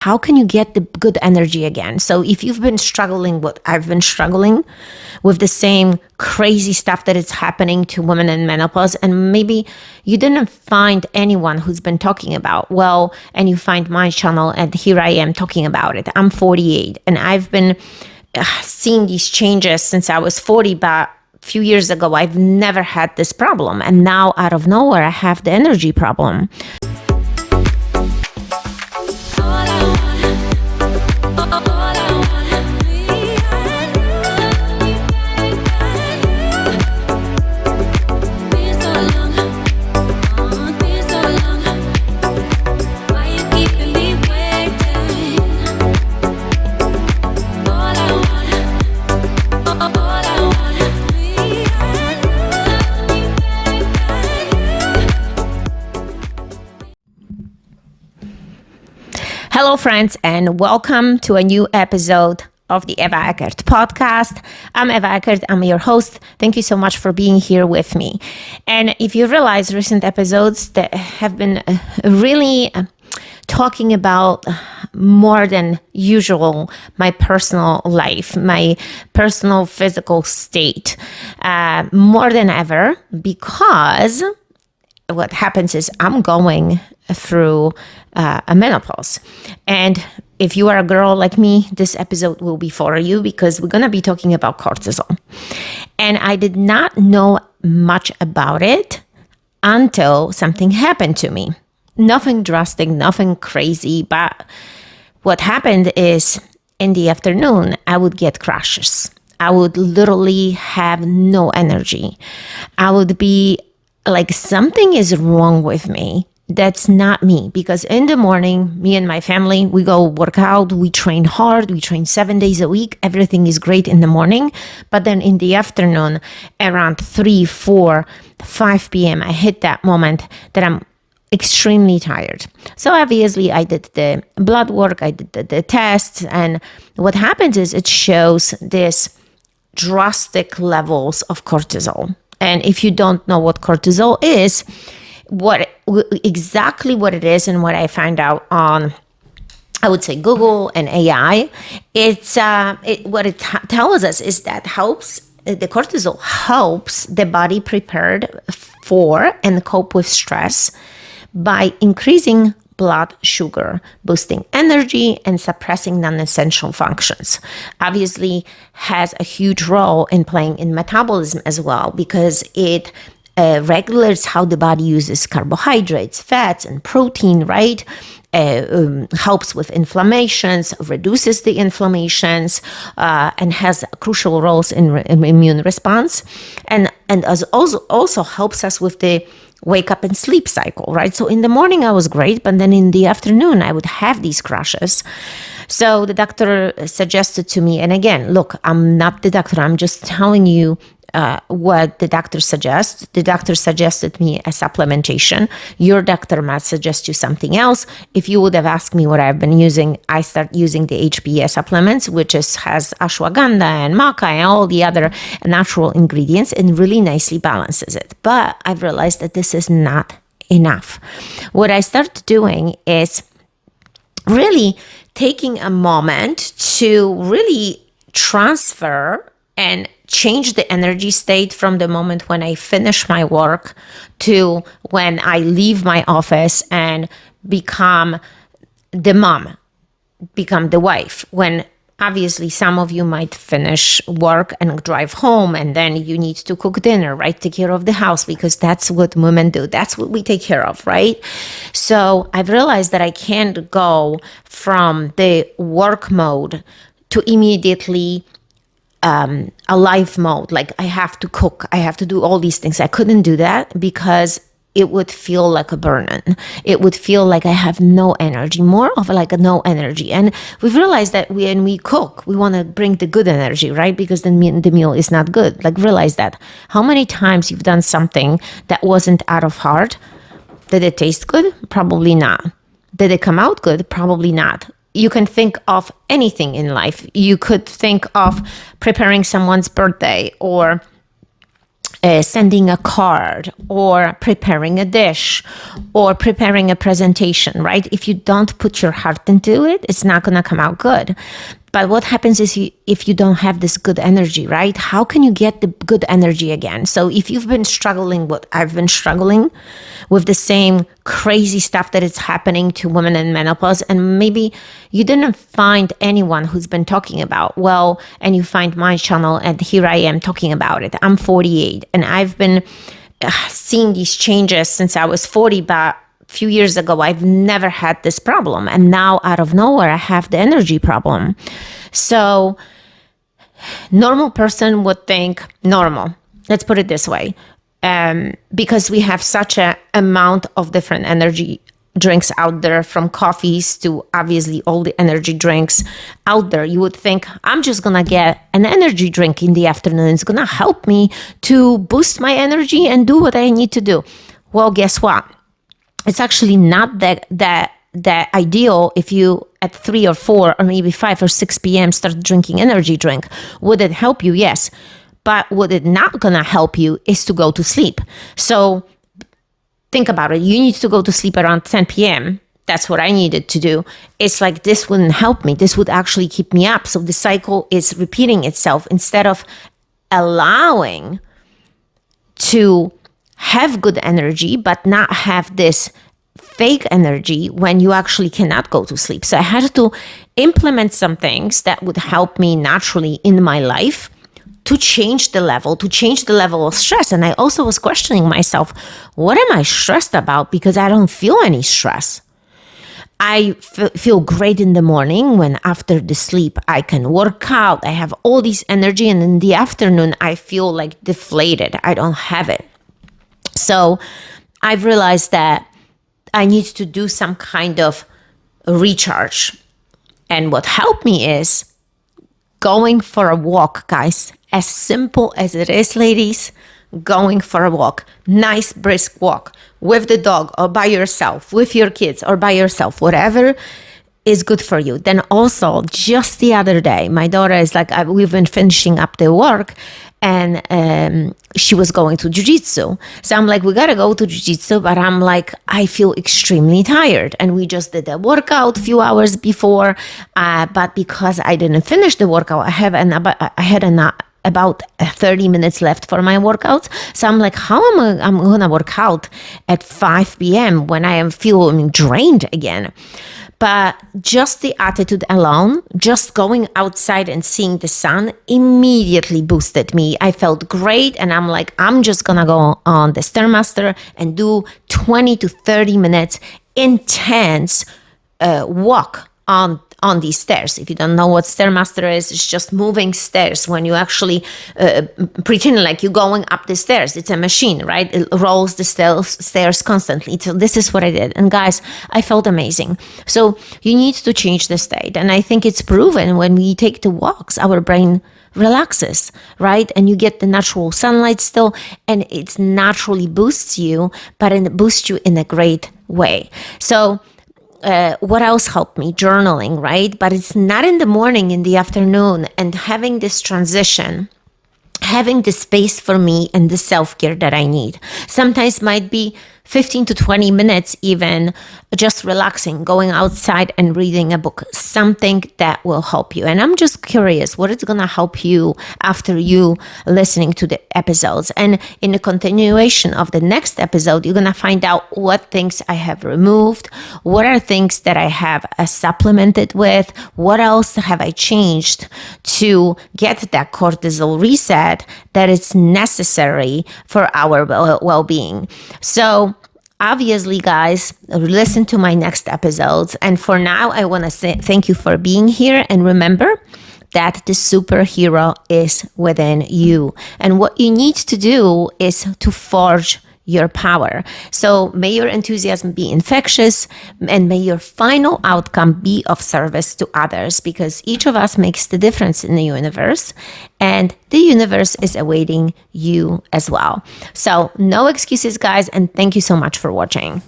How can you get the good energy again? So if you've been struggling what I've been struggling with, the same crazy stuff that is happening to women in menopause, and maybe you didn't find anyone who's been talking about, well, and you find my channel and here I am talking about it. I'm 48 and I've been seeing these changes since I was 40, but a few years ago, I've never had this problem. And now out of nowhere, I have the energy problem. Hello, friends, and welcome to a new episode of the Eva Eckert podcast. I'm Eva Eckert. I'm your host. Thank you so much for being here with me. And if you realize, recent episodes that have been really talking about more than usual my personal life, my personal physical state, more than ever, because what happens is I'm going through a menopause. And if you are a girl like me, this episode will be for you because we're going to be talking about cortisol. And I did not know much about it until something happened to me. Nothing drastic, nothing crazy, but what happened is in the afternoon, I would get crashes. I would literally have no energy. I would be like, something is wrong with me. That's not me, because in the morning, me and my family, we go work out, we train hard, we train 7 days a week. Everything is great in the morning. But then in the afternoon, around 3, 4, 5 p.m., I hit that moment that I'm extremely tired. So obviously I did the blood work, I did the tests, and what happens is it shows this drastic levels of cortisol. And if you don't know what cortisol is, exactly what it is and what I find out on, I would say, Google and AI, what it tells us is that the cortisol helps the body prepared for and cope with stress by increasing blood sugar, boosting energy and suppressing non-essential functions. Obviously has a huge role in playing in metabolism as well, because it regulates how the body uses carbohydrates, fats, and protein, right? Helps with inflammations, reduces the inflammations, and has crucial roles in immune response, and also helps us with the wake up and sleep cycle, right? So in the morning I was great, but then in the afternoon I would have these crashes. So the doctor suggested to me, and again, look, I'm not the doctor, I'm just telling you what the doctor suggests. The doctor suggested me a supplementation. Your doctor might suggest you something else. If you would have asked me what I've been using, I start using the HPA supplements, which has ashwagandha and maca and all the other natural ingredients, and really nicely balances it. But I've realized that this is not enough. What I started doing is really taking a moment to really transfer and change the energy state from the moment when I finish my work to when I leave my office and become the mom, become the wife. When obviously some of you might finish work and drive home, and then you need to cook dinner, right? Take care of the house, because that's what women do. That's what we take care of, right? So I've realized that I can't go from the work mode to immediately a life mode. Like I have to cook, I have to do all these things. I couldn't do that because it would feel like a burn-in. It would feel like I have no energy, more of like a no energy. And we've realized that when we cook, we want to bring the good energy, right? Because then the meal is not good. Like realize that. How many times you've done something that wasn't out of heart? Did it taste good? Probably not. Did it come out good? Probably not. You can think of anything in life. You could think of preparing someone's birthday or sending a card or preparing a dish or preparing a presentation, right? If you don't put your heart into it, it's not going to come out good. But what happens is if you don't have this good energy, right? How can you get the good energy again? So if you've been struggling, what I've been struggling with, the same crazy stuff that is happening to women in menopause, and maybe you didn't find anyone who's been talking about, well, and you find my channel and here I am talking about it. I'm 48 and I've been seeing these changes since I was 40, but few years ago, I've never had this problem. And now out of nowhere, I have the energy problem. So normal person would think normal. Let's put it this way. Because we have such an amount of different energy drinks out there, from coffees to obviously all the energy drinks out there, you would think I'm just going to get an energy drink in the afternoon. It's going to help me to boost my energy and do what I need to do. Well, guess what? It's actually not that ideal if you at 3 or 4 or maybe 5 or 6 p.m. start drinking energy drink. Would it help you? Yes. But what it not gonna help you is to go to sleep. So think about it. You need to go to sleep around 10 p.m. That's what I needed to do. It's like, this wouldn't help me. This would actually keep me up. So the cycle is repeating itself instead of allowing to have good energy, but not have this fake energy when you actually cannot go to sleep. So I had to implement some things that would help me naturally in my life to change the level of stress. And I also was questioning myself, what am I stressed about? Because I don't feel any stress. I feel great in the morning when after the sleep I can work out. I have all this energy, and in the afternoon I feel like deflated. I don't have it. So I've realized that I need to do some kind of recharge. And what helped me is going for a walk, guys. As simple as it is, ladies, going for a walk. Nice brisk walk with the dog or by yourself, with your kids or by yourself, whatever is good for you. Then also, just the other day, my daughter is like, we've been finishing up the work, and she was going to jiu-jitsu. So I'm like, we gotta go to jiu-jitsu, but I'm like, I feel extremely tired. And we just did a workout a few hours before, but because I didn't finish the workout, I had about 30 minutes left for my workouts. So I'm like, how am I gonna work out at 5 p.m. when I am feeling drained again? But just the attitude alone, just going outside and seeing the sun immediately boosted me. I felt great, and I'm like, I'm just gonna go on the Stairmaster and do 20 to 30 minutes intense walk on these stairs. If you don't know what Stairmaster is, it's just moving stairs when you actually pretend like you're going up the stairs. It's a machine, right? It rolls the stairs constantly. So this is what I did. And guys, I felt amazing. So you need to change the state. And I think it's proven when we take the walks, our brain relaxes, right? And you get the natural sunlight still, and it naturally boosts you, but it boosts you in a great way. So what else helped me? Journaling, right? But it's not in the morning, in the afternoon, and having this transition, having the space for me and the self-care that I need. Sometimes might be 15 to 20 minutes even, just relaxing, going outside and reading a book, something that will help you. And I'm just curious what is going to help you after you listening to the episodes. And in the continuation of the next episode, you're going to find out what things I have removed, what are things that I have supplemented with, what else have I changed to get that cortisol reset that is necessary for our well-being. So obviously, guys, listen to my next episodes. And for now, I want to say thank you for being here. And remember that the superhero is within you. And what you need to do is to forge your power. So may your enthusiasm be infectious, and may your final outcome be of service to others, because each of us makes the difference in the universe, and the universe is awaiting you as well. So no excuses, guys, and thank you so much for watching.